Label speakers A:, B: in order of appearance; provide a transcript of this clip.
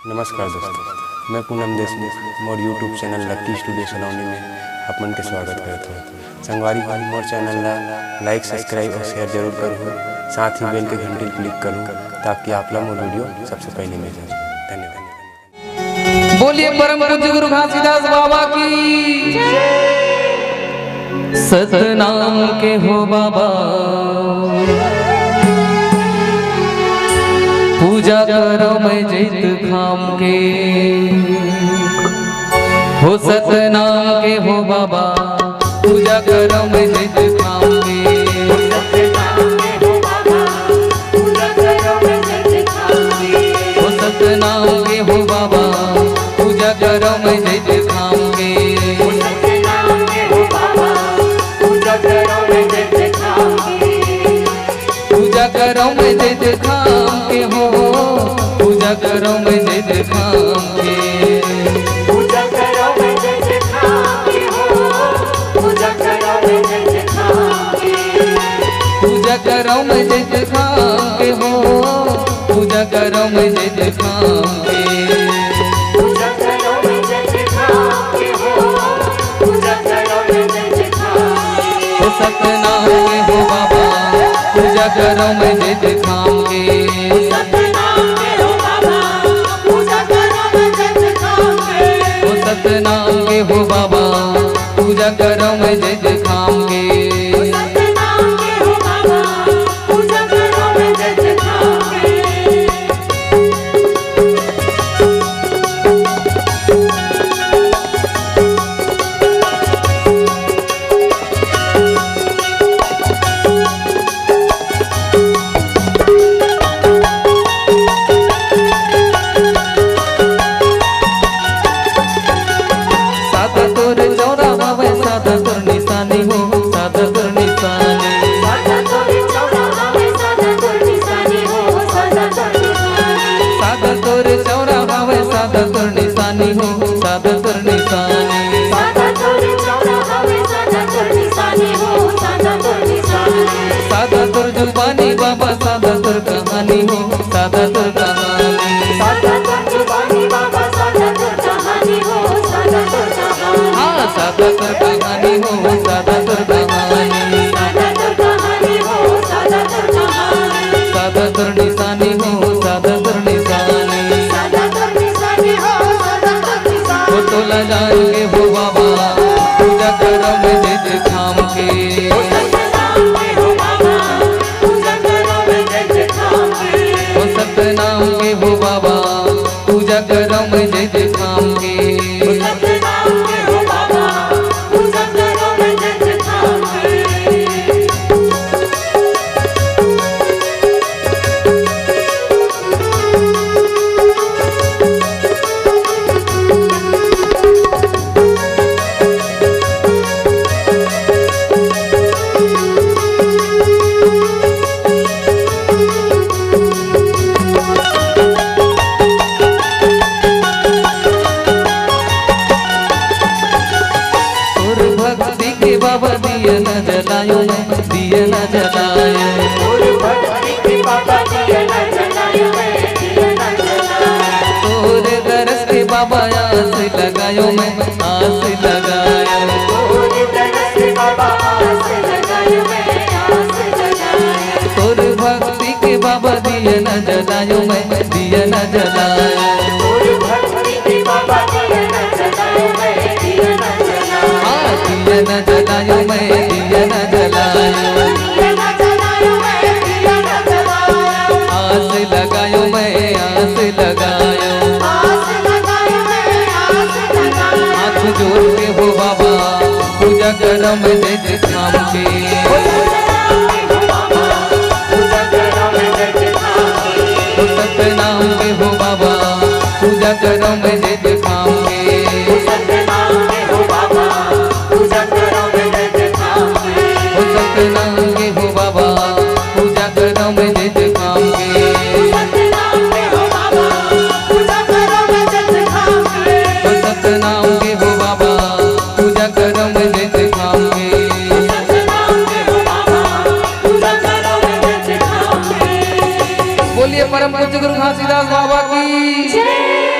A: नमस्कार दोस्तों, मैं पूनम देशमुख मोर यूट्यूब चैनल लक्की स्टूडियो सलोनी में अपन के स्वागत करता हूँ। संगवारी भाई मोर चैनल ला लाइक सब्सक्राइब और शेयर जरूर करूँ, साथ ही बेल के घंटी क्लिक करूँ ताकि आप लोग मोर वीडियो सबसे पहले मिल जाए। धन्यवाद।
B: बोलिए परम पूज्य गुरु घासीदास बाबा की सतनाम के हो बाबा, पूजा करो मैं जित खाम के हो सतनाम के हो बाबा, पूजा करो मैं जित खाम के हो सतनाम के हो बाबा, पूजा करो मैं जित खाम के पूजा करो मैं जित खाम के हो, पूजा करो मैं जित खाम के
C: पूजा करो मैं जित खाम के हो, पूजा करो मैं जित खाम के
B: पूजा करो मैं जित खाम के हो, पूजा करो मैं जित खाम के
C: पूजा करो मैं जित खाम के हो, पूजा करो मैं जित खाम के
B: हो सतनाम के हो बाबा, पूजा करो मैं जित खाम के
C: सतनाम के हो बाबा, पूजा करो मैं जित खाम के
B: हो सतनाम के हो बाबा, पूजा करो मैं जित खाम के
C: सतनाम के हो बाबा, पूजा करो मैं जित खाम के
B: सादा तुर जुबानी बाबा, सादा तुर कहानी हो, सादा तुर कहानी
C: सादा तुर जुबानी बाबा, सादा तुर कहानी हो, सादा तुर कहानी
B: हाँ सादा तुर कहानी हो, सादा तुर कहानी
C: सादा तुर कहानी हो, सादा तुर कहानी
B: सादा तुर निशानी हो, सादा तुर निशानी
C: सादा तुर निशानी हो, सादा तुर निशानी
B: वो तोला जान के हो बाबा, पूजा करो मैं जित खाम के
C: सतनाम के हो बाबा, पूजा करो मैं जित खाम के
B: हो सतनाम के हो बाबा, पूजा करो मैं जित खाम के
C: सतनाम के हो बाबा, पूजा करो मैं जित खाम के
B: बाबा दिया न जलायो मैं, दिया न जलायो
C: और भक्ति के बाबा दिया न जलायो मैं, दिया न जलायो
B: तोरे दरस के बाबा आस लगायो मैं, आस लगायो
C: और दरस के बाबा आस लगायो मैं, आस लगायो
B: तोरे भक्ति के बाबा दिया न जलायो मैं, दिया न जलायो
C: और भक्ति के बाबा दिया न जलायो मैं, दिया न जलायो
B: हाँ दिया न जलायो मैं, दिया न जलायो
C: दिया न जलायो मैं, दिया न जलायो
B: आस लगायो मैं, आस लगायो
C: आस लगायो मैं, आस लगायो
B: हाथ जोड़ के हो बाबा, पूजा करो मैं जित खाम के
C: सतनाम के हो बाबा, पूजा करो मैं जित खाम के
B: हो सतनाम के हो बाबा, पूजा करो मैं जित खाम के
C: सतनाम के हो बाबा, पूजा करो मैं जित खाम के
B: हो सतनाम के हो बाबा, पूजा करो मैं जित खाम के
C: सतनाम के हो बाबा, पूजा करो मैं जित खाम के
B: हो सतनाम के हो बाबा, पूजा करो मैं जित खाम के
C: सतनाम के हो बाबा, पूजा करो मैं जित खाम के
B: बोलिए परम पूज्य गुरु घासीदास बाबा की
C: जय।